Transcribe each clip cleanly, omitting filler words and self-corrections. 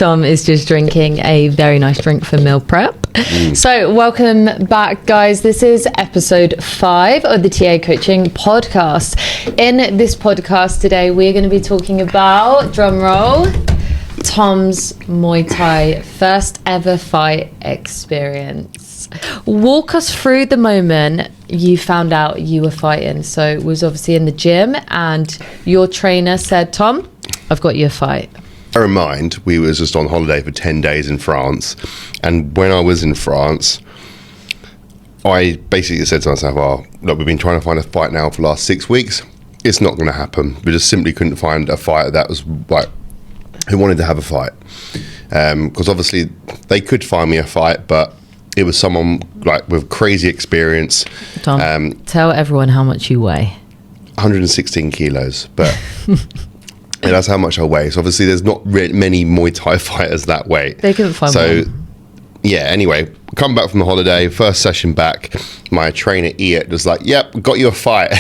Tom is just drinking a very nice drink for meal prep. So welcome back, guys. This is episode 5 of the TA Coaching Podcast. In this podcast today, we're going to be talking about, drum roll, Tom's Muay Thai first ever fight experience. Walk us through the moment you found out you were fighting. So it was obviously in the gym and your trainer said, Tom, I've got you a fight. Bear in mind, we was just on holiday for 10 days in France. And when I was in France, I basically said to myself, oh, look, we've been trying to find a fight now for the last 6 weeks. It's not going to happen. We just simply couldn't find a fighter that was like, who wanted to have a fight. Because obviously they could find me a fight, but it was someone like with crazy experience. Tom, tell everyone how much you weigh. 116 kilos, but yeah, that's how much I weigh. So obviously there's not many Muay Thai fighters that weight. They couldn't find one. Yeah, anyway, come back from the holiday, first session back, my trainer Ian was like, yep, got you a fight.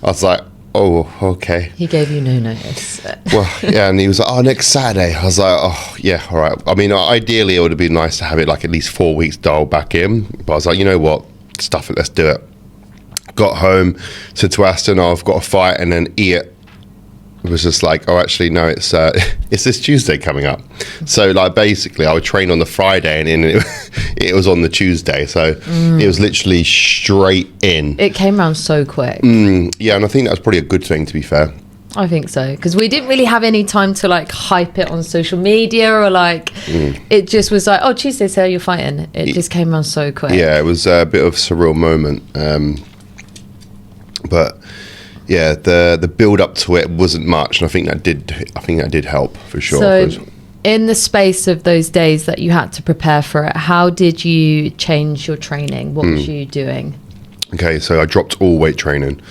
I was like, oh, okay. He gave you no notice. Well, yeah, and he was like, oh, next Saturday. I was like, oh, yeah, all right. I mean, ideally, it would have been nice to have it like at least 4 weeks dialed back in. But I was like, you know what? Stuff it, let's do it. Got home, said to Aston, oh, I've got a fight. And then Ian was just like, oh, actually, no, it's this Tuesday coming up. So, like, basically, I would train on the Friday and then it was on the Tuesday. So it was literally straight in. It came around so quick. Yeah, and I think that was probably a good thing, to be fair. I think so, because we didn't really have any time to like hype it on social media or like it just was like, oh, Tuesday, so you're fighting. It just came around so quick. Yeah, it was a bit of a surreal moment. But yeah, the build up to it wasn't much, and I think that did help for sure. So in the space of those days that you had to prepare for it, how did you change your training? What was you doing? Okay, so I dropped all weight training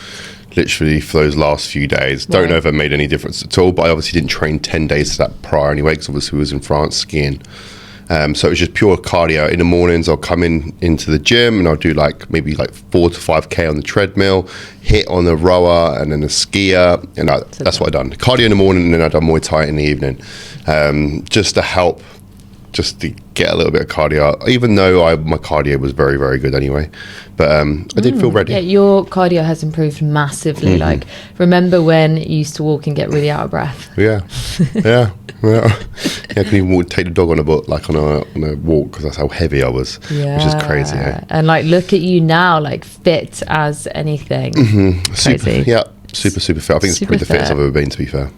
literally for those last few days. Don't know if it made any difference at all, but I obviously didn't train 10 days to that prior anyway, because obviously we was in France skiing. So it was just pure cardio. In the mornings, I'll come into the gym and I'll do maybe 4 to 5K on the treadmill, hit on the rower and then the skier. And that's what I done. Cardio in the morning, and then I done Muay Thai in the evening. Just to help, just to get a little bit of cardio, even though my cardio was very, very good anyway. But I did feel ready. Yeah, your cardio has improved massively. Like, remember when you used to walk and get really out of breath? Yeah. I couldn't even take the dog on a walk because that's how heavy I was, which is crazy. Eh? And look at you now, fit as anything. Super fit. I think it's probably the fittest I've ever been, to be fair.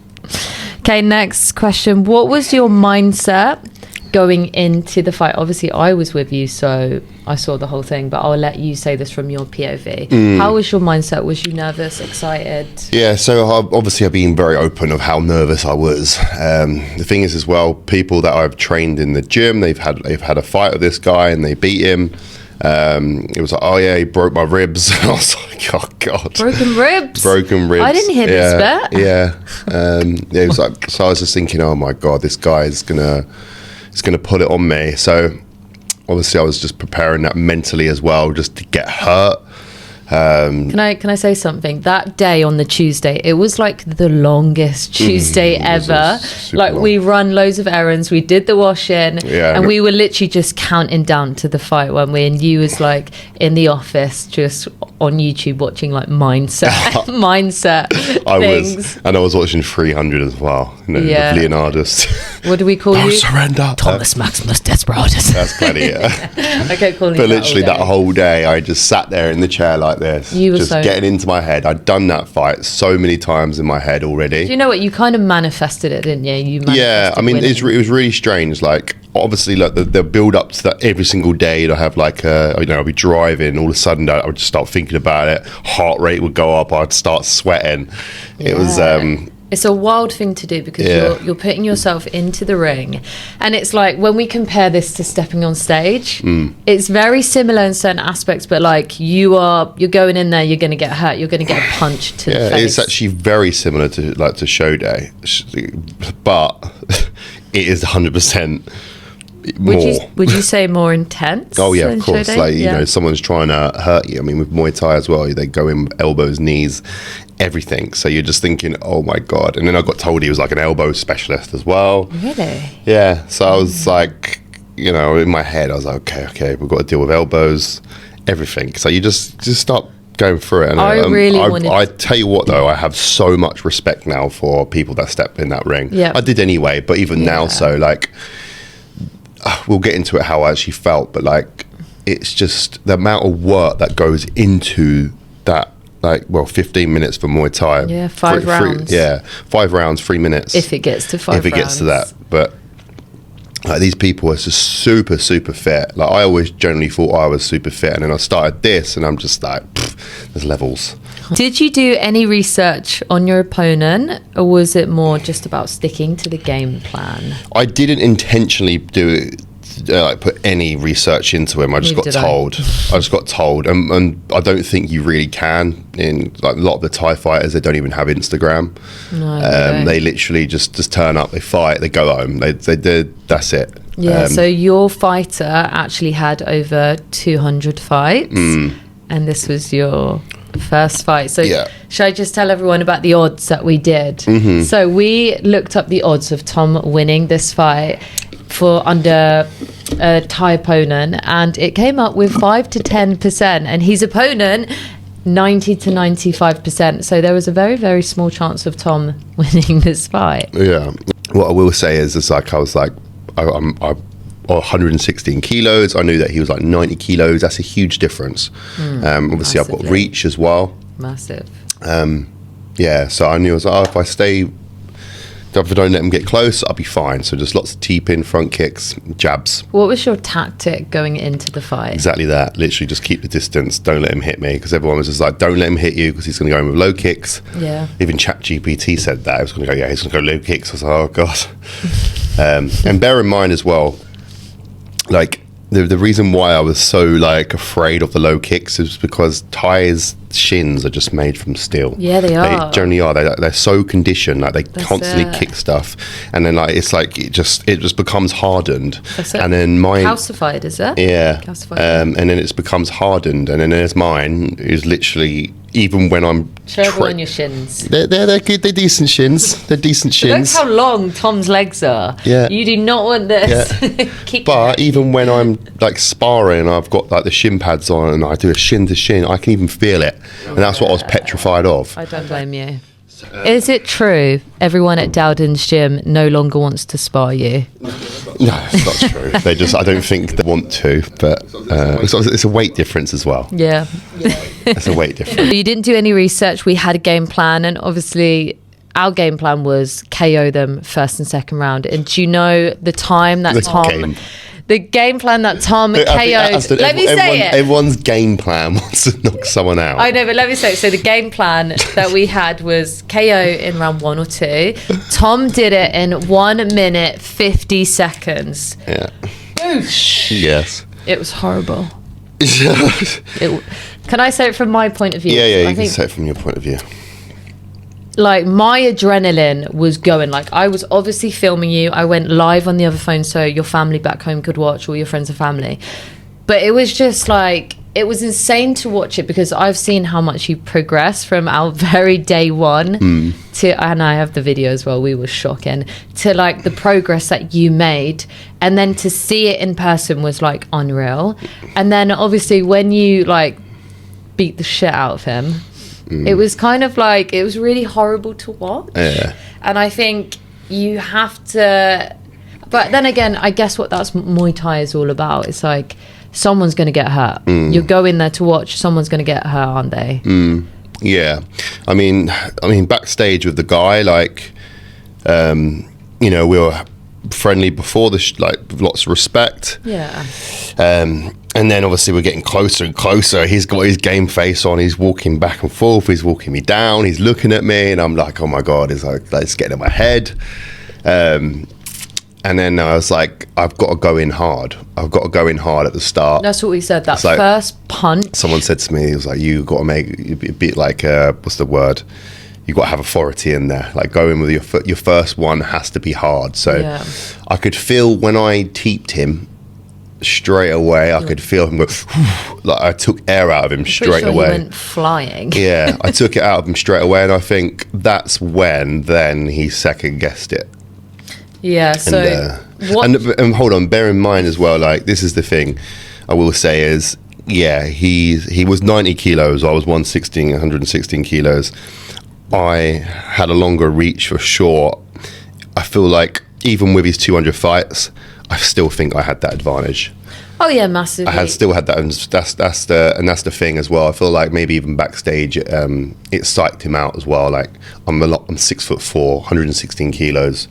Okay, next question. What was your mindset going into the fight? Obviously I was with you, so I saw the whole thing, but I'll let you say this from your POV. How was your mindset? Was you nervous, excited? Yeah, so I've been very open of how nervous I was. The thing is as well, people that I've trained in the gym, they've had a fight with this guy and they beat him. It was like, oh yeah, he broke my ribs. I was like, oh god, broken ribs. I didn't hear this bit. Yeah, it was like, so I was just thinking, oh my god, this guy is gonna put it on me. So obviously I was just preparing that mentally as well, just to get hurt. Can I say something? That day on the Tuesday, it was like the longest Tuesday ever. We run loads of errands, we did the wash-in, and we were literally just counting down to the fight, weren't we? And you was in the office just on YouTube watching mindset things. And I was watching 300 as well, with Leonardus. What do we call you? Surrender. Thomas Maximus Desperatus. That's plenty, yeah. Okay, cool. But literally that whole day, I just sat there in the chair like this, just getting into my head. I'd done that fight so many times in my head already. Do you know what? You kind of manifested it, didn't you? I mean, it was really strange. Obviously, the build up to that every single day. I'd have I'd be driving. All of a sudden, I would just start thinking about it. Heart rate would go up. I'd start sweating. It was. It's a wild thing to do because you're putting yourself into the ring, and it's like when we compare this to stepping on stage, it's very similar in certain aspects, but you're going in there, you're going to get hurt, you're going to get a punch to the face. It's actually very similar to show day, but it is 100% more. Would you say more intense? Oh yeah, of course. Someone's trying to hurt you. I mean, with Muay Thai as well, they go in with elbows, knees. everything. So you're just thinking, oh my God. And then I got told he was like an elbow specialist as well. Really? Yeah. So I was like, you know, in my head, I was like, okay, we've got to deal with elbows, everything. So you just start going through it. And I tell you what, though, I have so much respect now for people that step in that ring. Yeah. I did anyway, but even now, so like, we'll get into it how I actually felt, but like, it's just the amount of work that goes into that. Like, well, 15 minutes for Muay Thai. Yeah, 5 rounds. 5 rounds, 3 minutes. If it gets to 5 rounds. If it gets to that. But like, these people are just super, super fit. Like, I always generally thought I was super fit. And then I started this and I'm just like, there's levels. Did you do any research on your opponent, or was it more just about sticking to the game plan? I didn't intentionally do it. Like put any research into him. I just got told. I just got told, and I don't think you really can. In like a lot of the Thai fighters, they don't even have Instagram. No, they literally just turn up, they fight, they go home. They that's it. Yeah. So your fighter actually had over 200 fights, and this was your first fight. So should I just tell everyone about the odds that we did? So we looked up the odds of Tom winning this fight for under a Thai opponent, and it came up with 5 to 10%, and his opponent 90 to 95%. So there was a very, very small chance of Tom winning this fight. Yeah. What I will say is like, I was like, I'm 116 kilos. I knew that he was like 90 kilos. That's a huge difference. Obviously, massively. I've got reach as well. Massive. So I knew I was like, if I don't let him get close, I'll be fine. So just lots of T-pin, front kicks, jabs. What was your tactic going into the fight? Exactly that. Literally just keep the distance. Don't let him hit me. Because everyone was just like, don't let him hit you because he's going to go in with low kicks. Yeah. Even ChatGPT said that. He was going to go, he's going to go low kicks. I was like, oh, God. And bear in mind as well, like, the reason why I was so like afraid of the low kicks is because Thai's shins are just made from steel. Yeah, they are. They generally are. They're so conditioned, like they constantly kick stuff, and then like it's like it just becomes hardened. That's it. And then mine calcified, is it? Yeah. Calcified. And then it becomes hardened, and then there's mine is literally, even when I'm show everyone your shins. They're good. They're decent shins. They're decent shins. Look how long Tom's legs are. Yeah. You do not want this. Yeah. But even when I'm like sparring, I've got like the shin pads on, and I do a shin to shin. I can even feel it, and that's what I was petrified of. I don't blame you. Is it true everyone at Dowden's gym no longer wants to spar you? No, it's not true. I don't think they want to, but it's a weight difference as well. Yeah. It's a weight difference. You didn't do any research. We had a game plan, and obviously our game plan was KO them first and second round. And do you know the time that the game plan that Tom KO'd. Let me say it. Everyone's game plan wants to knock someone out. I know, but let me say it. So the game plan that we had was KO in round 1 or 2. Tom did it in 1 minute 50 seconds. Yeah. Boosh. Yes. It was horrible. Can I say it from my point of view? Yeah, you can say it from your point of view. Like, my adrenaline was going. Like, I was obviously filming you. I went live on the other phone so your family back home could watch, all your friends and family. But it was just like, it was insane to watch it, because I've seen how much you progress from our very day one to, and I have the video as well, we were shocking, to like the progress that you made. And then to see it in person was like unreal. And then obviously when you like beat the shit out of him, it was kind of like, it was really horrible to watch. Yeah. And I think you have to, but then again, I guess what that's Muay Thai is all about. It's like, someone's going to get hurt. You go in there to watch, someone's going to get hurt, aren't they? Yeah. I mean, backstage with the guy, like, you know, we were friendly before this, like, with lots of respect. Yeah. And then obviously we're getting closer and closer. He's got his game face on. He's walking back and forth. He's walking me down. He's looking at me, and I'm like, oh my God, it's like, it's getting in my head. And then I was like, I've got to go in hard. I've got to go in hard at the start. That's what we said. That like, first punch. Someone said to me, it was like, you got to make a bit like, what's the word? You got to have authority in there. Like, go in with your first one has to be hard. So yeah. I could feel when I teeped him straight away, I could feel him go, like I took air out of him straight sure away. He went flying. Yeah, I took it out of him straight away, and I think that's when then he second guessed it. Yeah. So and hold on, bear in mind as well, like this is the thing I will say is, yeah, he was 90 kilos. I was 116 kilos. I had a longer reach for sure. I feel like even with his 200 fights, I still think I had that advantage. Oh yeah, massively. I still had that, and that's the thing as well. I feel like maybe even backstage, it psyched him out as well. Like I'm 6'4", 116 kilos.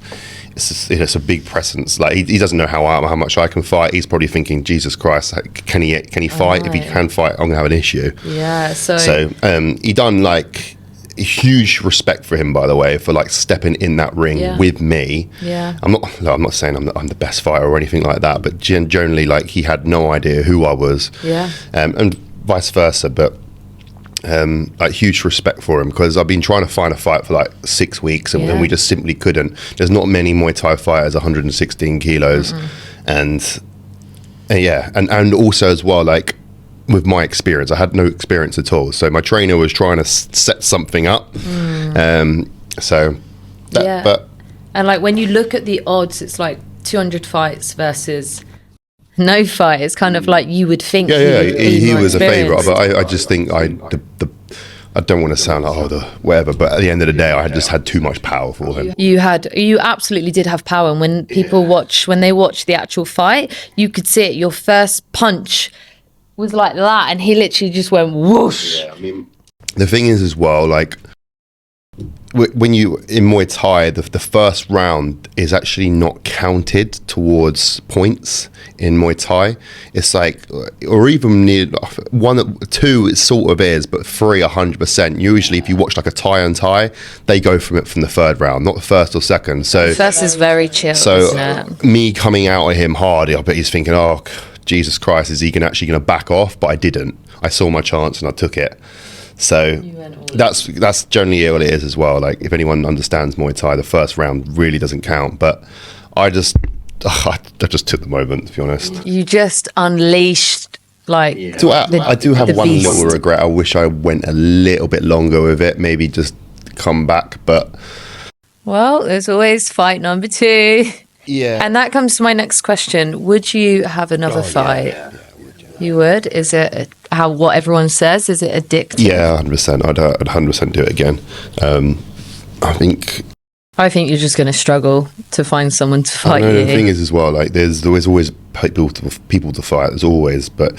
It's a big presence. Like he doesn't know how much I can fight. He's probably thinking, Jesus Christ, can he fight? If he can fight, I'm gonna have an issue. Yeah. So he done like huge respect for him, by the way, for like stepping in that ring with me. Yeah. I'm not saying I'm the best fighter or anything like that, but generally, like he had no idea who I was. Yeah. And vice versa, but like huge respect for him, because I've been trying to find a fight for like 6 weeks and we just simply couldn't. There's not many Muay Thai fighters 116 kilos. And also as well, like with my experience, I had no experience at all, so my trainer was trying to set something up. But and like when you look at the odds, it's like 200 fights versus no fight. It's kind of like you would think. He was a favourite, but I just think I don't want to sound like whatever, but at the end of the day, I just had too much power for him. You absolutely did have power, and when people watch the actual fight, you could see it. Your first punch was like that, and he literally just went whoosh. Yeah, I mean, the thing is as well, like when you in Muay Thai, the first round is actually not counted towards points in Muay Thai. It's like, or even near 1, 2, it sort of is, but 3, 100%. Usually, if you watch like a Thai and Thai, they go from the third round, not the first or second. So first is very chill. So isn't it? Me coming out at him hard, I bet he's thinking, oh, Jesus Christ, is he actually going to back off? But I didn't. I saw my chance and I took it. So that's generally what it is as well. Like if anyone understands Muay Thai, the first round really doesn't count. But I just took the moment, to be honest. You just unleashed like. Yeah. So I do have one little regret. I wish I went a little bit longer with it. Maybe just come back. But well, there's always fight number 2. Yeah. And that comes to my next question. Would you have another fight? Yeah. You would? Is it what everyone says? Is it addictive? Yeah, 100%. I'd 100% do it again. I think you're just going to struggle to find someone to fight you. The thing is as well, like there's always people to fight. There's always, but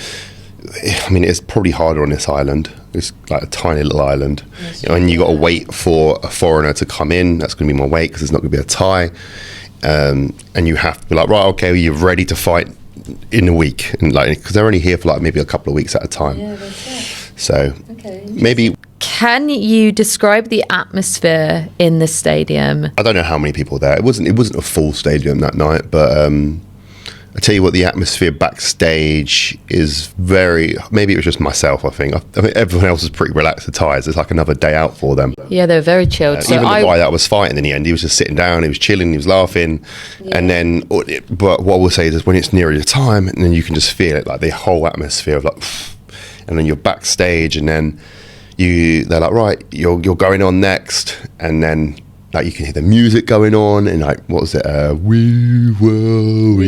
I mean, it's probably harder on this island. It's like a tiny little island, and you got to wait for a foreigner to come in. That's going to be my weight because there's not going to be a Thai. And you have to be like, right, okay, you're ready to fight in a week, and like because they're only here for like maybe a couple of weeks at a time. Yeah, that's it. So maybe. Can you describe the atmosphere in the stadium? I don't know how many people there. It wasn't a full stadium that night, but I tell you what, the atmosphere backstage is very. Maybe it was just myself. I think everyone else was pretty relaxed at Thais. It's like another day out for them. Yeah, they're very chilled. So even the guy that was fighting in the end, he was just sitting down, he was chilling, he was laughing, and then. But what I will say is when it's nearer your time, and then you can just feel it, like the whole atmosphere of like, and then you're backstage, and then they're like, right, you're going on next, and then. Like you can hear the music going on, and like, what was it? We will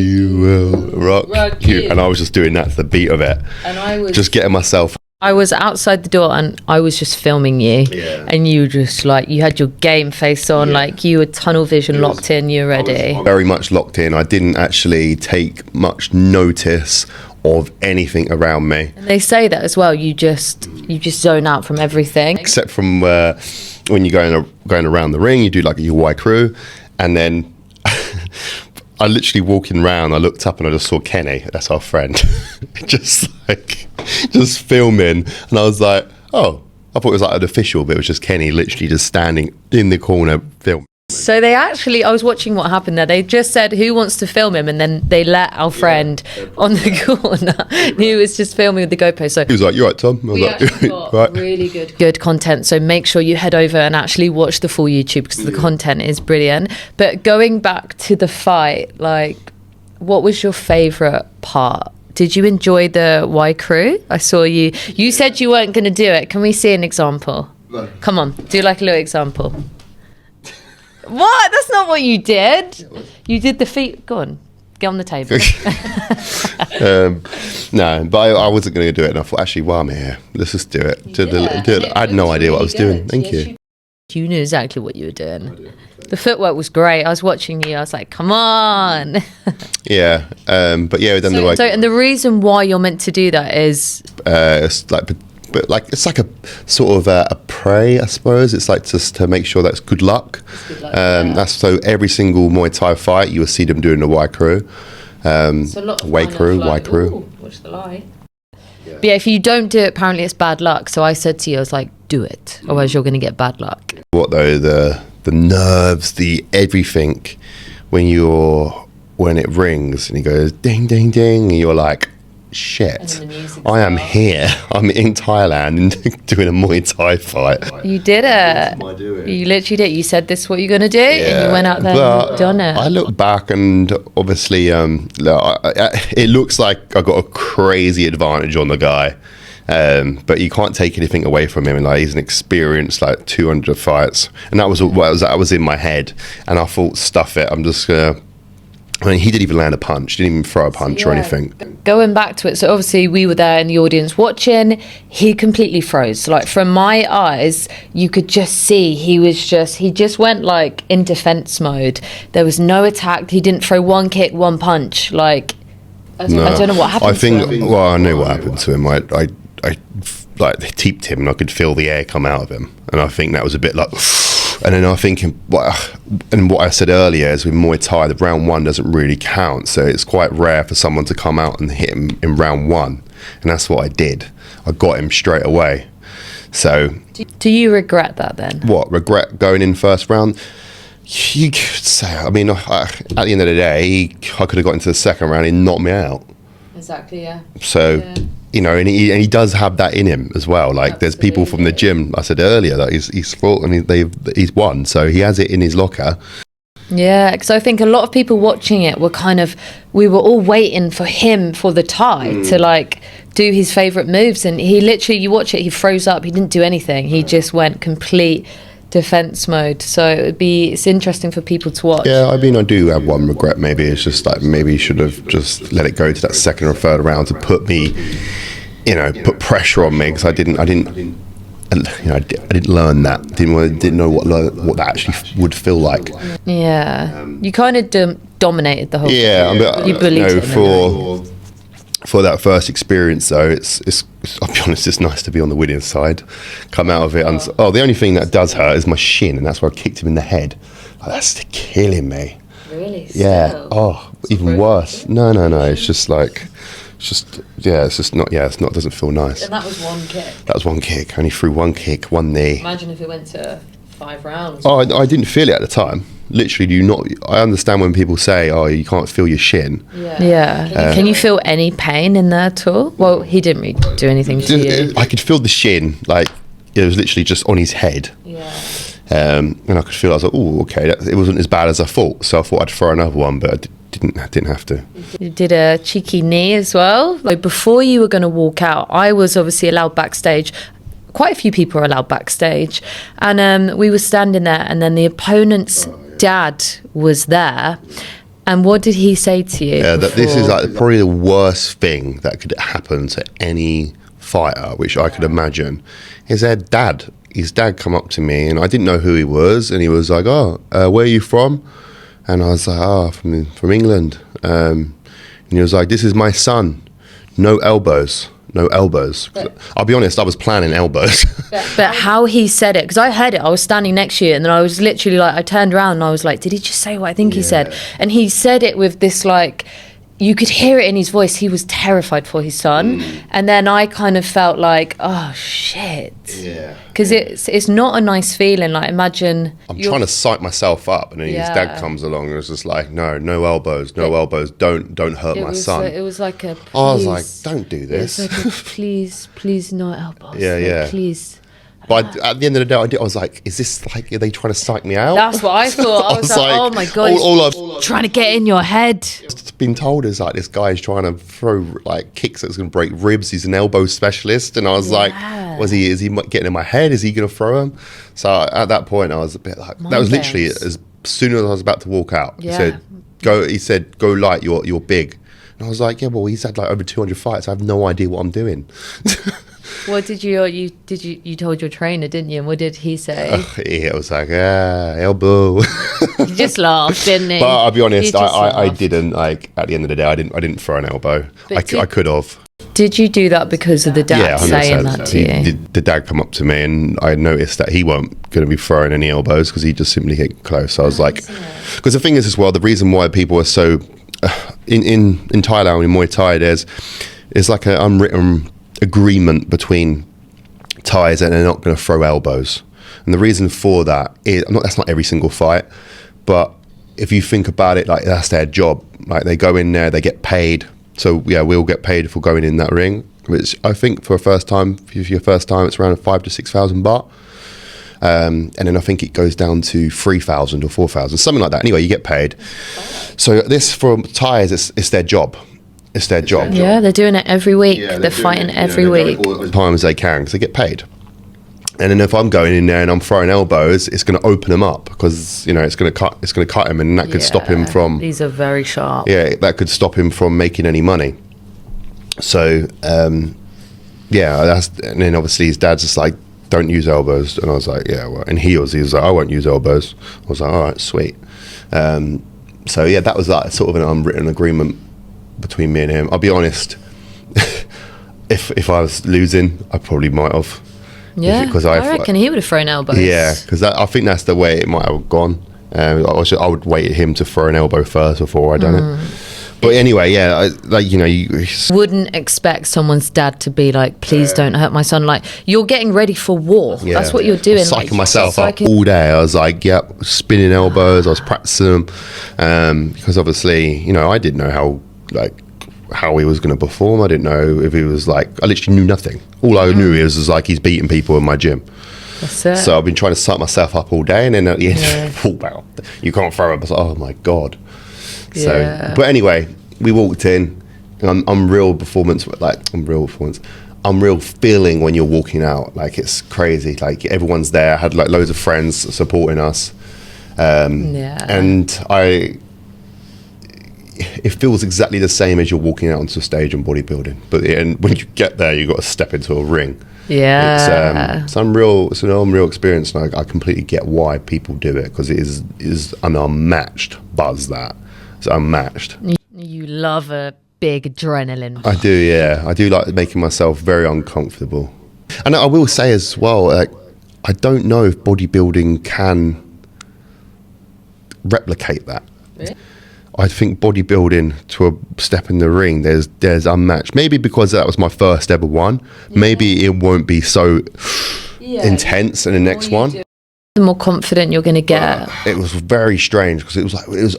rock you. And I was just doing that to the beat of it, and I was just getting myself. I was outside the door, and I was just filming you, and you just like you had your game face on, like you were tunnel vision locked in. You're ready. Very much locked in. I didn't actually take much notice of anything around me. And they say that as well. You just zone out from everything, except from when you're going around the ring. You do like your Y crew, and then I literally walking around. I looked up and I just saw Kenny. That's our friend, just filming, and I was like, oh, I thought it was like an official, but it was just Kenny literally just standing in the corner filming. So I was watching what happened there. They just said, who wants to film him? And then they let our friend on the corner who was just filming with the GoPro. So he was like, you right, Tom? I was actually got right. Really good content. So make sure you head over and actually watch the full YouTube because the content is brilliant. But going back to the fight, like, what was your favourite part? did you enjoy the Y crew? I saw you. You said you weren't going to do it. Can we see an example? No. Come on, do like a little example. What? That's not what you did. You did the feet. Go on, get on the table. No, but I wasn't going to do it, and I thought, actually, while I'm here, let's just do it. Do it. I had no idea what I was doing. Thank you. You knew exactly what you were doing. The footwork was great. I was watching you. I was like, come on. Yeah, but yeah, we've done the So, and the reason why you're meant to do that is it's like, but like it's like a sort of a pray, I suppose. It's like just to make sure that's good luck. That's so every single Muay Thai fight you will see them doing the Y crew. Way crew. Watch the lie. But yeah, if you don't do it, apparently it's bad luck. So I said to you, I was like, do it, otherwise you're going to get bad luck. What though? The nerves, the everything when it rings and it goes ding ding ding, and you're like, shit, I am here. I'm in Thailand and doing a Muay Thai fight. You did it. You literally did. You said this is what you're going to do, and you went out there and done it. I look back and obviously it looks like I got a crazy advantage on the guy. But you can't take anything away from him. And like, he's an experienced 200 fights, and that was what was in my head. And I thought, stuff it. I'm just gonna. I mean, he didn't even land a punch. Didn't even throw a punch or anything. Going back to it, so obviously we were there in the audience watching. He completely froze. Like from my eyes, you could just see he just went like in defense mode. There was no attack. He didn't throw one kick, one punch. Like I don't know what happened. Well, I knew what happened to him. I like they teeped him, and I could feel the air come out of him. And I think that was a bit like. And then I think, and what I said earlier is with Muay Thai, the round one doesn't really count. So it's quite rare for someone to come out and hit him in round one. And that's what I did. I got him straight away. So. Do you regret that then? What? Regret going in first round? You could say, I mean, at the end of the day, I could have got into the second round and knocked me out. Exactly, yeah. So. Yeah. You know, and he does have that in him as well. Like, there's people from the gym, I said earlier, that he's fought and he's won. So he has it in his locker. Yeah, because I think a lot of people watching it we were all waiting for him for the Thai to like do his favourite moves. And he literally, you watch it, he froze up, he didn't do anything. He just went complete defense mode. So it's interesting for people to watch. Yeah, I mean, I do have one regret. Maybe it's just like maybe should have just let it go to that second or third round to put me, put pressure on me, because I didn't learn that. Didn't know what that actually would feel like. Yeah, you kind of dominated the whole. Yeah, thing. You bullied him. For that first experience, though, it's I'll be honest, it's nice to be on the winning side. Come out of it, and the only thing that does hurt is my shin, and that's where I kicked him in the head. Oh, that's killing me. Really? Yeah. Still? Oh, even worse. No. It's just like, it's not. It doesn't feel nice. And that was one kick. That was one kick. I only threw one kick, one knee. Imagine if it went to 5 rounds. Oh, I didn't feel it at the time. Literally, I understand when people say, "Oh, you can't feel your shin." Yeah. Can you feel any pain in there at all? Well, he didn't really do anything to you. I could feel the shin, like it was literally just on his head. Yeah. And I could feel. I was like, "Oh, okay." It wasn't as bad as I thought, so I thought I'd throw another one, but I didn't have to. You did a cheeky knee as well. Like before you were going to walk out, I was obviously allowed backstage. Quite a few people are allowed backstage, and we were standing there, and then the opponent's dad was there. And what did he say to you? Yeah, this is like probably the worst thing that could happen to any fighter, which I could imagine. His dad come up to me, and I didn't know who he was, and he was like, where are you from? And I was like, from England. And he was like, this is my son. No elbows. I'll be honest, I was planning elbows. But how he said it, because I heard it, I was standing next to you, and then I was literally like, I turned around and I was like, did he just say what I think he said? And he said it with this like, you could hear it in his voice, he was terrified for his son. And then I kind of felt like, oh shit. Yeah. Because it's not a nice feeling. Like imagine I'm trying to psych myself up, and then his dad comes along and was just like, no elbows, don't hurt my son. It was like I was like, don't do this. It's like please no elbows. Yeah. Please. But at the end of the day, I was like, is this like, are they trying to psych me out? That's what I thought. I was like, oh my God, all I've trying to get in your head. been told is like, this guy's trying to throw like kicks that's going to break ribs. He's an elbow specialist. And I was like, is he getting in my head? Is he going to throw him? So at that point, I was a bit like, that was literally as soon as I was about to walk out. Yeah. He said, go light, you're big. And I was like, yeah, well, he's had like over 200 fights. I have no idea what I'm doing. What did you told your trainer, didn't you? And what did he say? I was like, elbow. He just laughed, didn't he? But I'll be honest, I didn't, like, at the end of the day, I didn't throw an elbow. I could have. Did you do that because of the dad saying that to you? The dad come up to me and I noticed that he weren't going to be throwing any elbows because he just simply hit close. So I was like, because the thing is as well, the reason why people are so, in Thailand, in Muay Thai, there's like an unwritten agreement between Thais that they're not going to throw elbows. And the reason for that is, that's not every single fight, but if you think about it, like that's their job. Like they go in there, they get paid. So yeah, we'll get paid for going in that ring, which I think for your first time, it's around 5,000 to 6,000 baht. And then I think it goes down to 3,000 or 4,000, something like that. Anyway, you get paid. So this for Thais, it's their job. It's their job. Yeah, they're doing it every week. They're fighting every week. As time as they can because they get paid. And then if I'm going in there and I'm throwing elbows, it's going to open him up because it's going to cut him, and that could stop him from. These are very sharp. Yeah, that could stop him from making any money. So, and then obviously his dad's just like, don't use elbows, and I was like, yeah, well, and he was like, I won't use elbows. I was like, all right, sweet. So yeah, that was like sort of an unwritten agreement between me and him. I'll be honest, if I was losing, I probably might have. Yeah, because I reckon he would have thrown elbows. Yeah, because I think that's the way it might have gone. I would wait him to throw an elbow first before I done it. But anyway, yeah, you wouldn't expect someone's dad to be like, please don't hurt my son. Like, you're getting ready for war. Yeah. That's what you're doing. I was psyching myself up all day. I was like, spinning elbows. I was practicing them because obviously, I didn't know how he was going to perform. I didn't know if he was like, I literally knew nothing. All I knew was like he's beating people in my gym. That's it. So I've been trying to psych myself up all day, and then at the end, you can't throw it. I was like, oh my God. So, but anyway, we walked in. I'm real feeling when you're walking out. Like it's crazy. Like everyone's there. I had like loads of friends supporting us. And it feels exactly the same as you're walking out onto a stage in bodybuilding. But when you get there, you've got to step into a ring. Yeah. It's an unreal experience, and I completely get why people do it, because it is an unmatched buzz. It's unmatched. You love a big adrenaline. I do, yeah. I do like making myself very uncomfortable. And I will say as well, like, I don't know if bodybuilding can replicate that. Really? I think bodybuilding to a step in the ring, there's unmatched. Maybe because that was my first ever one. Yeah. Maybe it won't be so intense in the next one. The more confident you're going to get. It was very strange because it was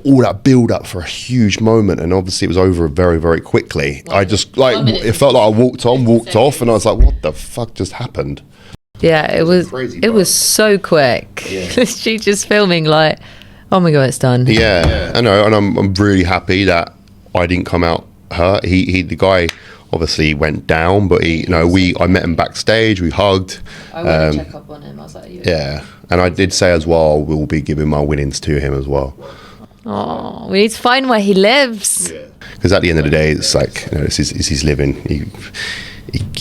all that build up for a huge moment, and obviously it was over very, very quickly. I just it felt like I walked off, and I was like, what the fuck just happened? Yeah, it was crazy. It was so quick. Yeah. She just filming like, oh my God, it's done. Yeah, I know, and I'm really happy that I didn't come out hurt. The guy obviously went down, but I met him backstage. We hugged. I went to check up on him. I was like, yeah, and I did say as well, we'll be giving my winnings to him as well. Oh, we need to find where he lives. Because at the end of the day, it's like it's his living. He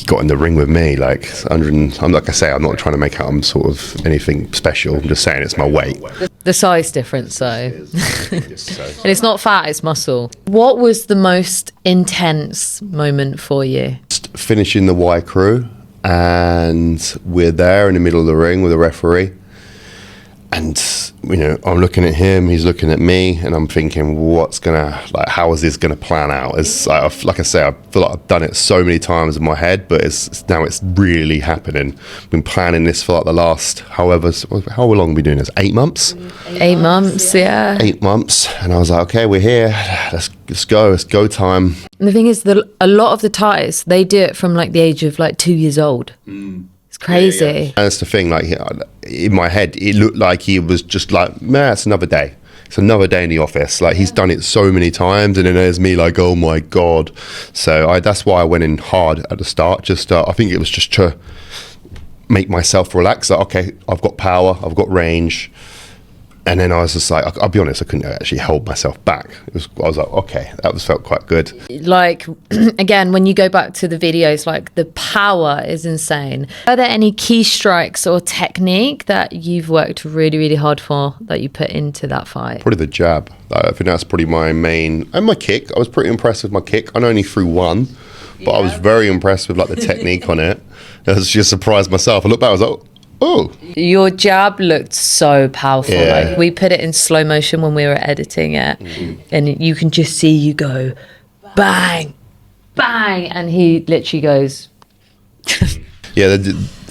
got in the ring with me, like 100. I'm like I say, I'm not trying to make out I'm sort of anything special. I'm just saying it's my weight. The size difference, though, and it's not fat, it's muscle. What was the most intense moment for you? Just finishing the Y crew, and we're there in the middle of the ring with a referee, and I'm looking at him, he's looking at me, and I'm thinking, how is this gonna plan out? It's like I say, I feel like I've done it so many times in my head, but it's really happening. I've been planning this for like the last how long have we been doing this? 8 months? 8 months, yeah. 8 months, and I was like, okay, we're here. Let's go. It's go time. And the thing is, a lot of the Thais, they do it from like the age of like 2 years old. It's Crazy. And that's the thing, like in my head, it looked like he was just like, man, it's another day. It's another day in the office. Like he's done it so many times, and then there's me like, oh my God. So that's why I went in hard at the start. Just I think it was just to make myself relax. Like, okay, I've got power, I've got range. And then I was just like, I'll be honest, I couldn't actually hold myself back. I was like, okay, felt quite good. Like, again, when you go back to the videos, like the power is insane. Are there any key strikes or technique that you've worked really, really hard for that you put into that fight? Probably the jab. I think that's probably my main, and my kick. I was pretty impressed with my kick. I only threw one, but I was very impressed with like the technique on it. I was just surprised myself. I looked back, I was like, oh. Your jab looked so powerful. Yeah. Like we put it in slow motion when we were editing it, and you can just see you go bang, bang, and he literally goes. Yeah,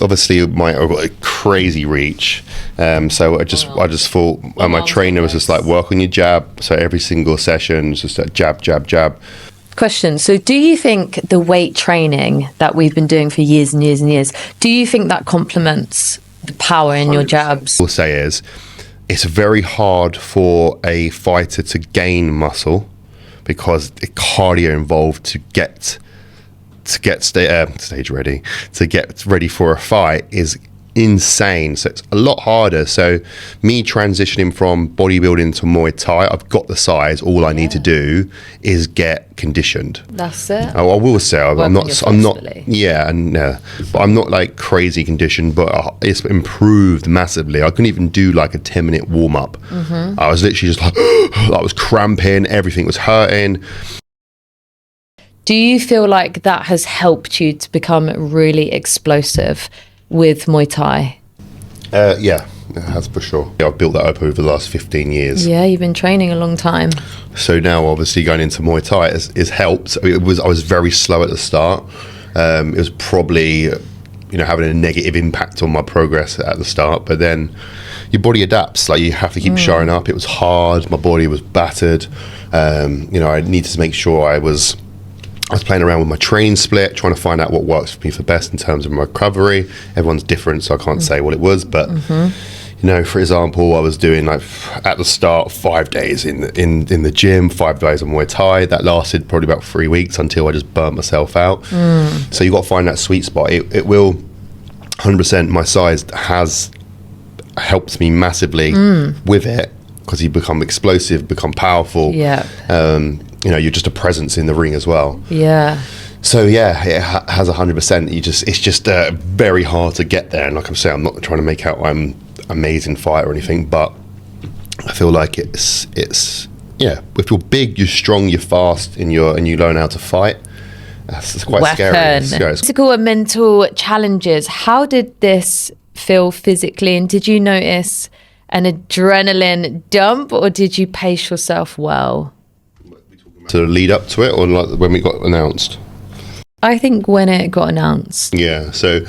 obviously I've got a crazy reach. So I just thought, my trainer was just like, work on your jab. So every single session, just a jab, jab, jab. Question. So do you think the weight training that we've been doing for years and years and years, do you think that complements the power in your jabs? What I'll say is, it's very hard for a fighter to gain muscle because the cardio involved to get stage ready, to get ready for a fight is insane. So it's a lot harder. So me transitioning from bodybuilding to Muay Thai, I've got the size. All I need to do is get conditioned. That's it. I will say I'm not, forcefully. yeah, and but I'm not like crazy conditioned, but it's improved massively. I couldn't even do like a 10-minute warm up. I was literally just like, I was cramping, everything was hurting. Do you feel like that has helped you to become really explosive with Muay Thai? Yeah, it has for sure. I've built that up over the last 15 years. Yeah, you've been training a long time. So now obviously going into Muay Thai is helped. I was very slow at the start. It was probably having a negative impact on my progress at the start, but then your body adapts. Like you have to keep showing up. It was hard, my body was battered. I needed to make sure I was playing around with my training split, trying to find out what works for me for best in terms of my recovery. Everyone's different, so I can't say what it was, but for example, I was doing like at the start 5 days in the gym, 5 days of Muay Thai. That lasted probably about 3 weeks until I just burnt myself out. So you got to find that sweet spot. It will 100%. My size has helped me massily with it because you become explosive, become powerful. Yeah. You're just a presence in the ring as well. Yeah. So yeah, it has 100%. It's just very hard to get there. And like I'm saying, I'm not trying to make out I'm amazing fighter or anything, but I feel like it's if you're big, you're strong, you're fast, and you learn how to fight. It's quite scary. Physical and mental challenges. How did this feel physically, and did you notice an adrenaline dump, or did you pace yourself well? To lead up to it, or like when we got announced? I think when it got announced. Yeah, so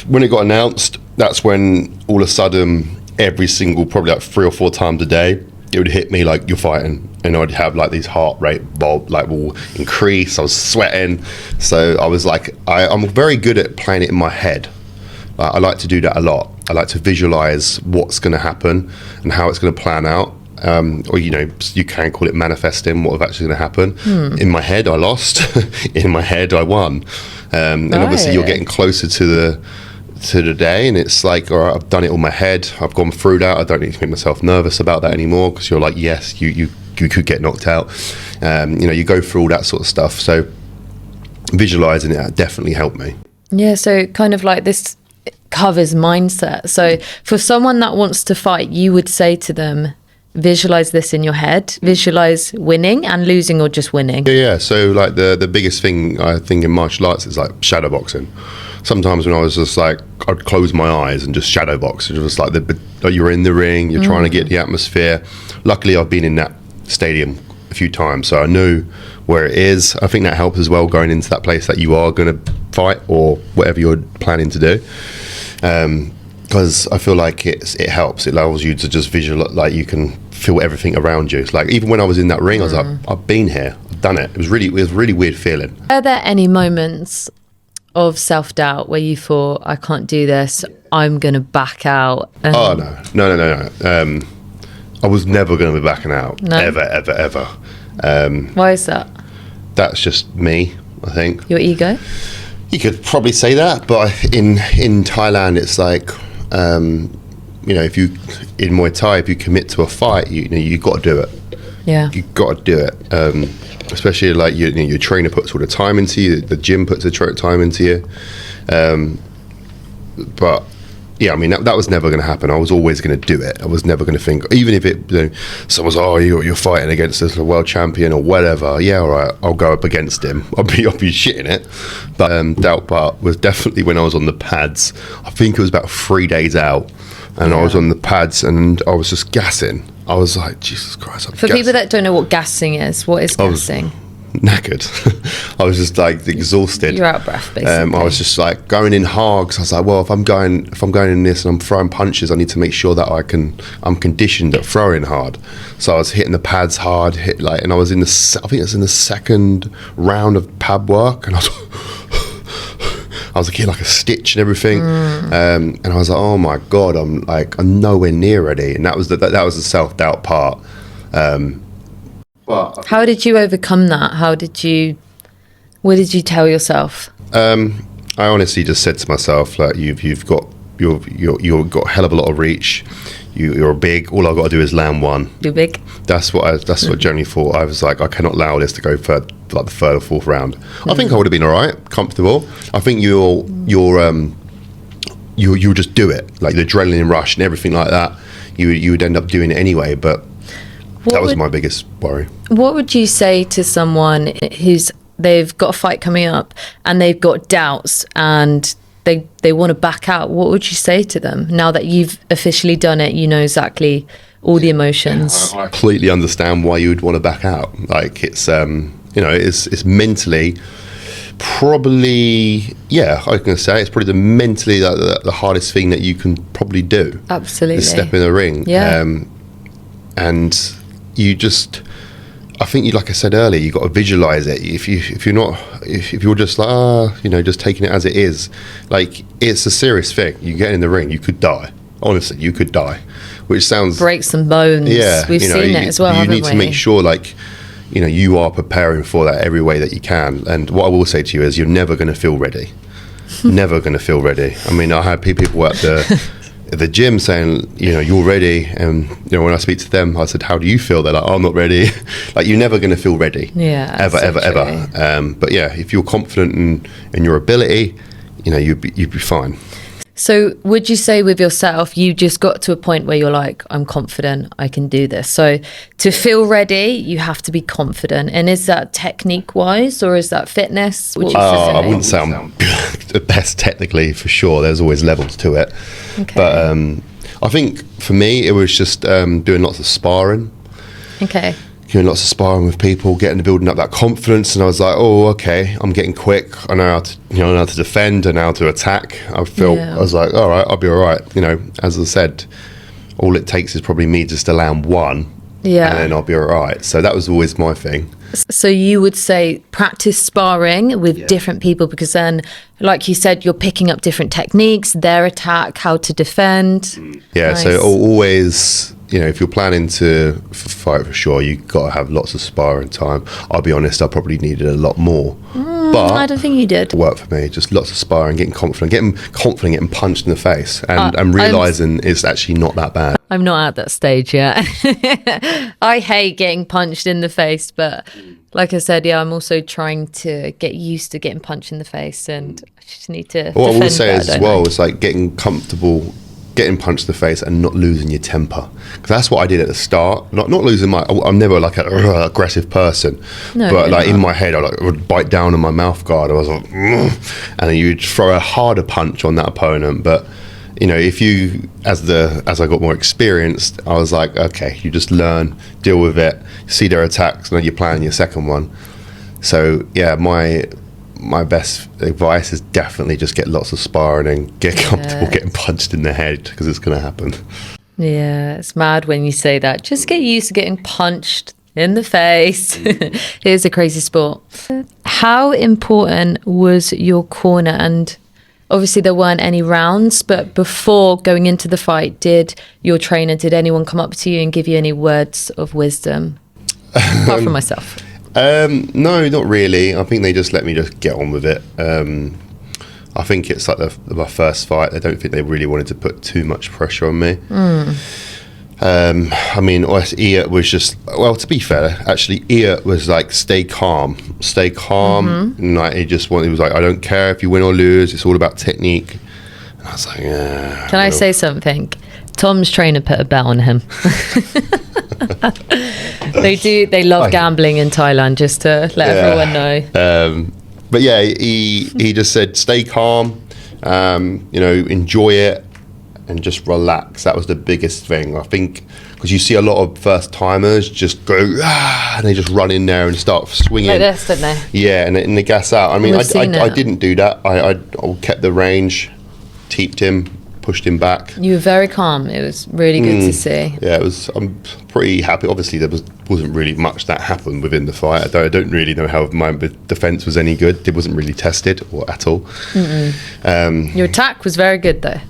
when it got announced, that's when all of a sudden, every single, probably like 3 or 4 times a day, it would hit me like, you're fighting. And I'd have like these heart rate will increase. I was sweating. So I was like, I'm very good at playing it in my head. I like to do that a lot. I like to visualize what's going to happen and how it's going to plan out. Or you can call it manifesting what's actually going to happen. In my head I lost, in my head I won, and obviously you're getting closer to the day, and it's like, all right, I've done it on my head, I've gone through that, I don't need to make myself nervous about that anymore, because you're like, yes, you could get knocked out. You go through all that sort of stuff, so visualizing it definitely helped me. Yeah, so kind of like this covers mindset. So for someone that wants to fight, you would say to them, visualize this in your head, visualize winning and losing, or just winning. Yeah, so like the biggest thing I think in martial arts is like shadow boxing. Sometimes when I was just like, I'd close my eyes and just shadow box. It was like you're in the ring, you're trying to get the atmosphere. Luckily I've been in that stadium a few times, so I know where it is. I think that helps as well, going into that place that you are going to fight or whatever you're planning to do. Because I feel like it helps. It allows you to just visualize, like you can feel everything around you. It's like, even when I was in that ring, I was like, I've been here, I've done it. It was really weird feeling. Are there any moments of self-doubt where you thought, I can't do this, I'm going to back out? Oh, no. I was never going to be backing out. No? Ever. Why is that? That's just me, I think. Your ego? You could probably say that, but in Thailand, it's like, if you, in Muay Thai, if you commit to a fight, you got to do it. Yeah. You got to do it. Especially like your trainer puts all the time into you, the gym puts the time into you. But yeah, I mean that was never going to happen. I was always going to do it. I was never going to think, even if it, someone's, you're fighting against this world champion or whatever. Yeah, all right, I'll go up against him. I'll be shitting it. But doubt part was definitely when I was on the pads. I think it was about 3 days out, and I was on the pads and I was just gassing. I was like, Jesus Christ. For people that don't know what gassing is, what is gassing? Knackered. I was just like exhausted. You're out of breath, basically. I was just like going in hard because I was like, well, if I'm going in this and I'm throwing punches, I need to make sure that I'm conditioned at throwing hard. So I was hitting the pads hard, and I was I think it was in the second round of pad work, and I was getting like a stitch and everything, and I was like, oh my god, I'm nowhere near ready, and that was the self-doubt part. But how did you overcome that? What did you tell yourself? I honestly just said to myself, like, you've got a hell of a lot of reach. You're big. All I've got to do is land one. You're big. That's what I generally thought. I was like, I cannot allow this to go for like the third or fourth round. I think I would have been all right, comfortable. I think you'll just do it, like the adrenaline rush and everything like that. You would end up doing it anyway, but that was my biggest worry. What would you say to someone they've got a fight coming up and they've got doubts and they want to back out? What would you say to them now that you've officially done it? You know exactly all the emotions. I completely understand why you would want to back out. Like it's it's mentally probably, I was going to say it's probably mentally the hardest thing that you can probably do. Absolutely. Is step in the ring. Yeah. And you just, I think like I said earlier, you got to visualize it. If you're just like, just taking it as it is, like it's a serious thing. You get in the ring, you could die. Honestly, you could die, which sounds break some bones. Yeah, we've seen it as well. You need to make sure, like, you are preparing for that every way that you can. And what I will say to you is, you're never going to feel ready. Never going to feel ready. I mean, I had people at the gym saying, you're ready, and when I speak to them, I said, how do you feel? They're like, I'm not ready. Like, you're never going to feel ready. Yeah, ever. But yeah, if you're confident in your ability, you'd be fine. So would you say with yourself, you just got to a point where you're like, I'm confident, I can do this? So to feel ready, you have to be confident. And is that technique wise, or is that fitness? I wouldn't say I'm the best technically, for sure. There's always levels to it. Okay. But I think for me, it was just doing lots of sparring. Okay. Doing lots of sparring with people, building up that confidence, and I was like, oh, okay, I'm getting quick. I know how to defend and how to attack. I was like, all right, I'll be all right. As I said, all it takes is probably me just to land one, and then I'll be all right. So that was always my thing. So you would say practice sparring with different people, because then, like you said, you're picking up different techniques, their attack, how to defend. Yeah, nice. So always, if you're planning to fight for sure, you've got to have lots of sparring time. I'll be honest, I probably needed a lot more. But I don't think you did. It worked for me, just lots of sparring, getting getting punched in the face, and realising it's actually not that bad. I'm not at that stage yet. I hate getting punched in the face, but like I said, I'm also trying to get used to getting punched in the face, and I just need to what I will say as well is like getting comfortable getting punched in the face and not losing your temper, because that's what I did at the start. Not losing I'm never like an aggressive person, but like in my head I would bite down on my mouth guard. I was like, and then you'd throw a harder punch on that opponent. But if you, as I got more experienced, I was like, okay, you just learn, deal with it, see their attacks, and then you plan your second one. So yeah, my best advice is definitely just get lots of sparring and get comfortable getting punched in the head, because it's going to happen. Yeah, it's mad when you say that. Just get used to getting punched in the face. It is a crazy sport. How important was your corner? And obviously there weren't any rounds, but before going into the fight, did anyone come up to you and give you any words of wisdom? Apart from myself. No, not really. I think they just let me just get on with it. I think it's like my first fight. I don't think they really wanted to put too much pressure on me. I mean, Iat was just, well, to be fair, actually, Iat was like, stay calm. And like, he was like, I don't care if you win or lose. It's all about technique. And I was like, yeah. Can I say something? Tom's trainer put a bet on him. They love gambling in Thailand, just to let everyone know. But yeah, he just said, stay calm, enjoy it and just relax. That was the biggest thing, I think, because you see a lot of first timers just go, and they just run in there and start swinging. Like this, don't they? Yeah, and they gas out. I mean, I didn't do that. I kept the range, teeped him, pushed him back. You were very calm. It was really good to see. Yeah, I'm pretty happy. Obviously, there wasn't really much that happened within the fight. I don't really know how my defense was any good. It wasn't really tested or at all. Your attack was very good, though.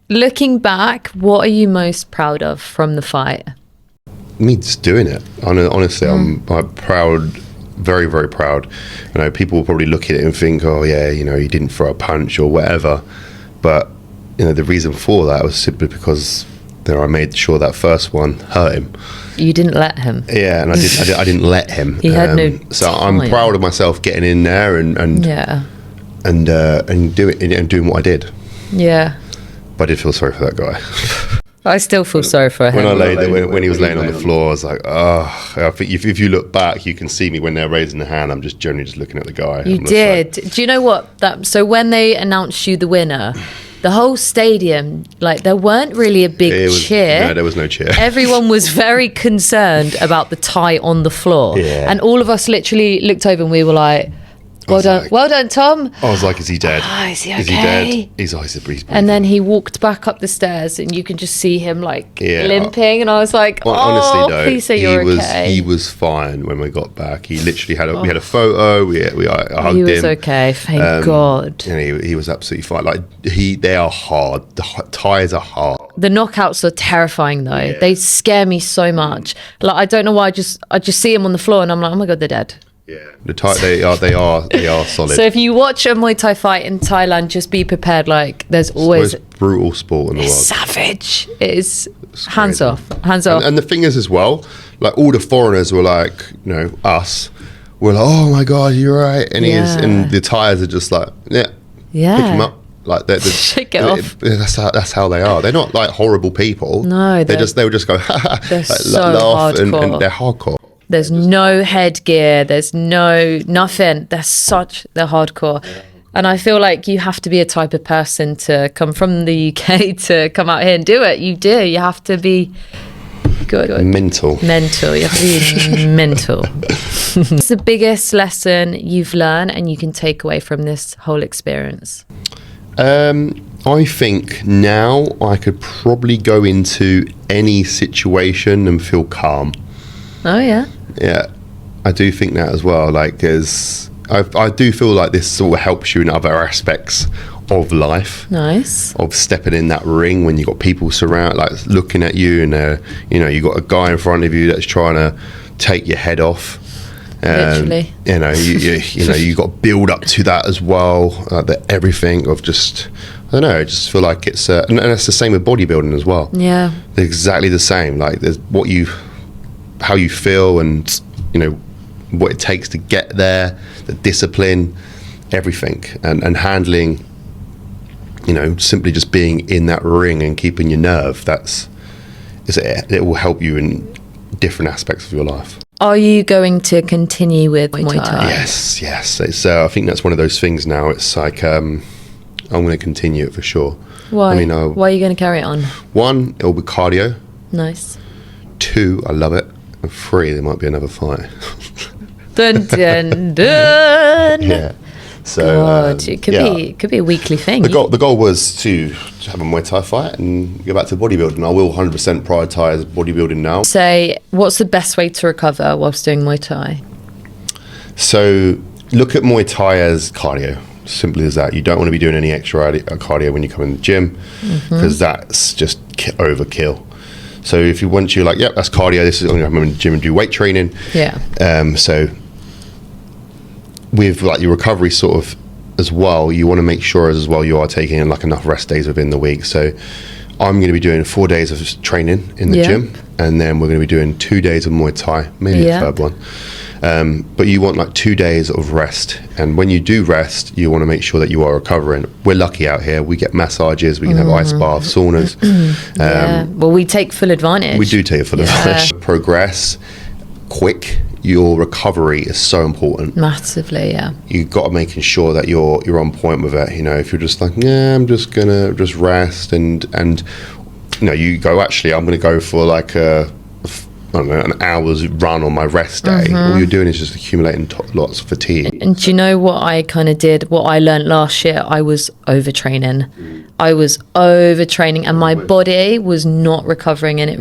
Looking back, what are you most proud of from the fight? Me just doing it. Honestly, I'm proud, very, very proud. People will probably look at it and think, oh yeah, he didn't throw a punch or whatever. But the reason for that was simply because I made sure that first one hurt him. You didn't let him. Yeah, and I didn't let him. He had no So time. I'm proud of myself getting in there and doing what I did. Yeah. But I did feel sorry for that guy. I still feel sorry for him. When he was laying on the floor, I was like, oh. I think if you look back, you can see me when they're raising the hand. I'm just generally just looking at the guy. You did. Do you know what? So when they announced you the winner, the whole stadium, like, there weren't really a big cheer. No, there was no cheer. Everyone was very concerned about the Thai on the floor. Yeah. And all of us literally looked over and we were like, well done, Tom. I was like, is he dead? Oh, is he okay? Is he dead? He's breathing. And then he walked back up the stairs and you can just see him limping. And I was like, honestly, though, please say you're okay. He was fine when we got back. He literally we had a photo. I hugged him. He was okay, thank God. And he was absolutely fine. Like, they are hard. The Thais are hard. The knockouts are terrifying though. Yeah. They scare me so much. Like, I don't know why. I just see him on the floor and I'm like, oh my God, they're dead. Yeah, they are solid. So if you watch a Muay Thai fight in Thailand, just be prepared. Like, there's always brutal sport in the world. Savage. It is hands crazy. off. And the thing is as well, like, all the foreigners were like, us, were like, oh my God, you're right. And and the Thais are just like, yeah, pick him up. Like, shake it off. That's how they are. They're not like horrible people. No, they would just go, they're so laugh hardcore. And they're hardcore. There's no headgear. There's nothing. They're hardcore. Yeah. And I feel like you have to be a type of person to come from the UK to come out here and do it. You do. You have to be good. Mental. You have to be mental. What's the biggest lesson you've learned and you can take away from this whole experience? I think now I could probably go into any situation and feel calm. Oh, yeah? Yeah, I do think that as well. Like, I do feel like this sort of helps you in other aspects of life. Nice. Of stepping in that ring when you got people looking at you, and you got a guy in front of you that's trying to take your head off. Literally. You got to build up to that as well. Everything of just, I don't know. I just feel like it's, and that's the same with bodybuilding as well. Yeah. They're exactly the same. Like, there's how you feel and what it takes to get there, the discipline, everything, and handling, simply just being in that ring and keeping your nerve. It will help you in different aspects of your life. Are you going to continue with Muay Thai? Yes. I think that's one of those things now. It's like, I'm going to continue it for sure. Why? Why are you going to carry it on? 1, it'll be cardio. Nice. 2, I love it. And 3, there might be another fight. Dun dun dun. Yeah. So God, it could be a weekly thing. The goal was to have a Muay Thai fight and go back to bodybuilding. I will 100% prioritise bodybuilding now. Say, what's the best way to recover whilst doing Muay Thai? So look at Muay Thai as cardio. Simple as that. You don't want to be doing any extra cardio when you come in the gym, because that's just overkill. So if you want, you're like, yep, that's cardio. This is I'm going to come in the gym and do weight training. Yeah. So with like your recovery sort of as well, you want to make sure as well you are taking in like enough rest days within the week. So I'm going to be doing 4 days of training in the gym, and then we're going to be doing 2 days of Muay Thai, maybe a third one. But you want like 2 days of rest, and when you do rest, you want to make sure that you are recovering. We're lucky out here; we get massages, we can have ice baths, saunas. Well, we take full advantage. We do take full advantage. Progress quick. Your recovery is so important. Massively, yeah. You've got to making sure that you're on point with it. You know, if you're just like, yeah, I'm just gonna just rest, and you know, you go, actually, I'm gonna go for like I don't know, an hour's run on my rest day. All you're doing is just accumulating lots of fatigue. And do you know what I kind of did? What I learned last year, I was overtraining. And my body was not recovering, and it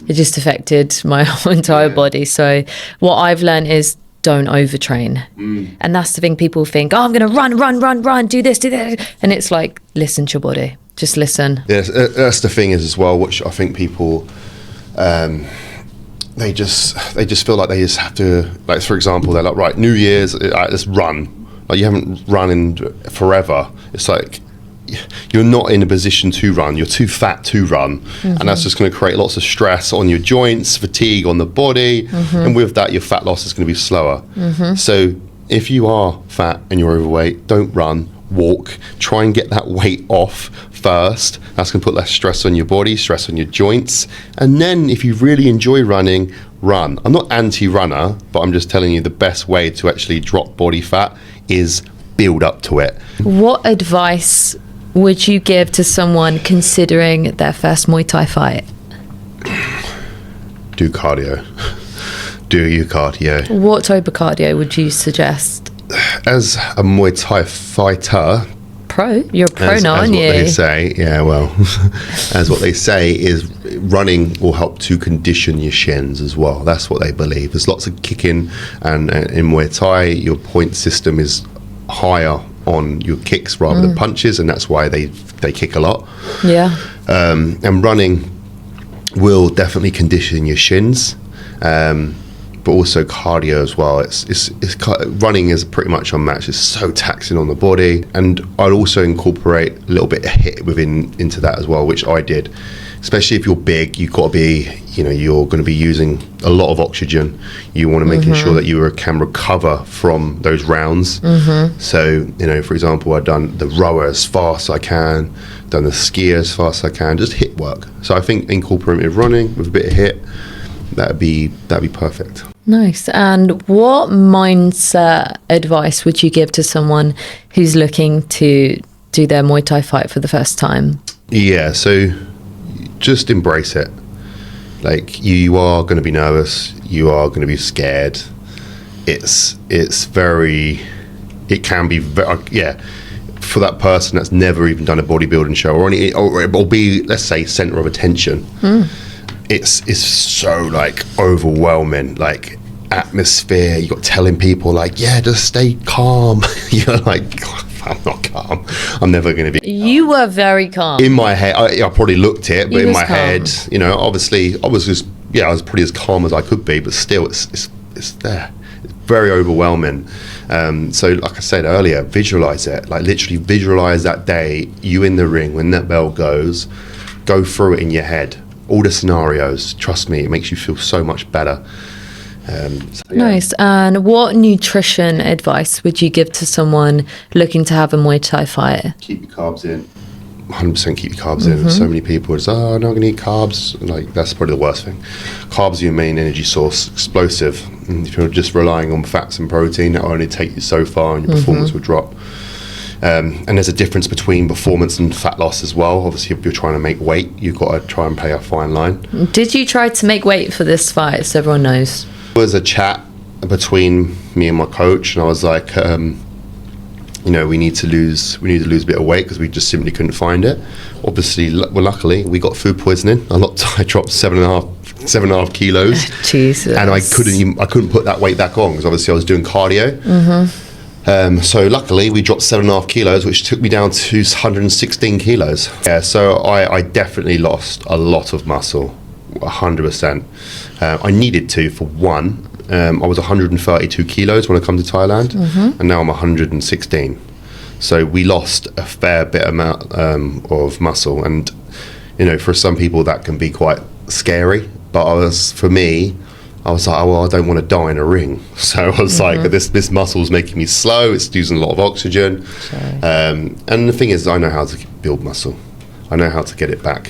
just affected my whole entire body. So what I've learned is don't overtrain. And that's the thing, people think, oh, I'm going to run, do this. And it's like, listen to your body. Just listen. Yes, that's the thing is as well, which I think people... they just feel like they just have to, like, for example, they're like, right, New Year's, let's run. Like, you haven't run in forever. It's like you're not in a position to run. You're too fat to run, and that's just going to create lots of stress on your joints, fatigue on the body, and with that, your fat loss is going to be slower. So if you are fat and you're overweight, don't run. Walk. Try and get that weight off first. That's going to put less stress on your body, stress on your joints, and then if you really enjoy running, run. I'm not anti-runner, but I'm just telling you the best way to actually drop body fat is build up to it. What advice would you give to someone considering their first Muay Thai fight? Do cardio. Do your cardio. What type of cardio would you suggest? As a Muay Thai fighter, you're a pro now, aren't you? As what they say, yeah, well, as what they say is running will help to condition your shins as well. That's what they believe. There's lots of kicking, and in Muay Thai, your point system is higher on your kicks rather than punches, and that's why they kick a lot. Yeah. And running will definitely condition your shins. But also cardio as well. It's running is pretty much unmatched. It's so taxing on the body, and I'd also incorporate a little bit of HIIT into that as well, which I did. Especially if you're big, you've got to be, you're going to be using a lot of oxygen. You want to making sure that you can recover from those rounds. So, for example, I've done the rower as fast as I can, done the skier as fast as I can, just HIIT work. So I think incorporating running with a bit of HIIT, that'd be perfect. Nice. And what mindset advice would you give to someone who's looking to do their Muay Thai fight for the first time? Yeah, so just embrace it. Like, you are going to be nervous, you are going to be scared. It can be for that person that's never even done a bodybuilding show or be, let's say, center of attention. It's so like overwhelming, like atmosphere. You got telling people like, yeah, just stay calm. You're like, I'm not calm. I'm never going to be. You were very calm. In my head, I probably looked it, but in my head, obviously, I was probably as calm as I could be, but still, it's there. It's very overwhelming. So, like I said earlier, visualize it. Like, literally visualize that day, you in the ring when that bell goes. Go through it in your head. All the scenarios, trust me, it makes you feel so much better. Nice. And what nutrition advice would you give to someone looking to have a Muay Thai fight? Keep your carbs in. 100% keep your carbs in. So many people are I'm not going to eat carbs. Like, that's probably the worst thing. Carbs are your main energy source, explosive. And if you're just relying on fats and protein, that'll only take you so far and your performance will drop. And there's a difference between performance and fat loss as well. Obviously, if you're trying to make weight, you've got to try and play a fine line. Did you try to make weight for this fight, so everyone knows? There was a chat between me and my coach, and I was like, we need to lose a bit of weight because we just simply couldn't find it. Obviously, luckily, we got food poisoning. I dropped 7.5 kilos. Jesus. And I couldn't put that weight back on because obviously I was doing cardio. So luckily we dropped 7.5 kilos, which took me down to 116 kilos. Yeah, so I definitely lost a lot of muscle, 100%. I needed to, for one. I was 132 kilos when I come to Thailand, and now I'm 116. So we lost a fair bit amount of muscle, and for some people that can be quite scary. But for me, I was like, oh, well, I don't want to die in a ring. So I was like, this muscle's making me slow. It's using a lot of oxygen. And the thing is, I know how to build muscle. I know how to get it back.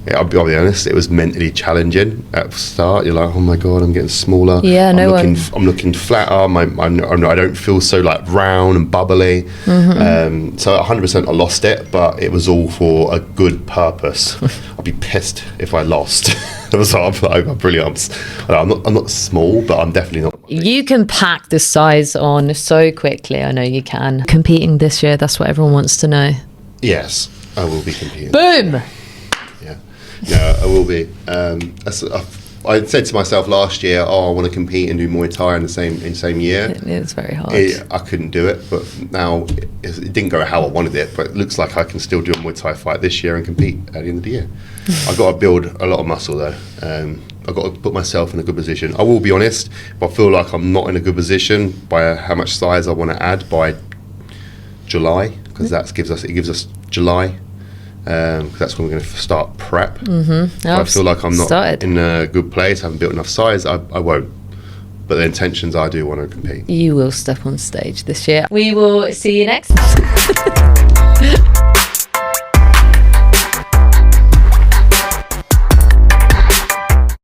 Yeah, I'll be honest, it was mentally challenging at the start. You're like, oh my God, I'm getting smaller. Yeah, I'm looking flatter. I don't feel so like round and bubbly. So 100% I lost it, but it was all for a good purpose. I'd be pissed if I lost. I'm brilliant. I'm not small, but I'm definitely not. You can pack the size on so quickly. I know you can. Competing this year, that's what everyone wants to know. Yes, I will be competing. Boom! Yeah, I will be. I said to myself last year, I want to compete and do Muay Thai in the same year. It's very hard. I couldn't do it, but now it didn't go how I wanted it. But it looks like I can still do a Muay Thai fight this year and compete at the end of the year. I've got to build a lot of muscle though. I've got to put myself in a good position. I will be honest, if I feel like I'm not in a good position by how much size I want to add by July, because it gives us July. That's when we're going to start prep. If I feel like I'm not in a good place, haven't built enough size, I won't. But the intentions, I do want to compete. You will step on stage this year. We will see you next time.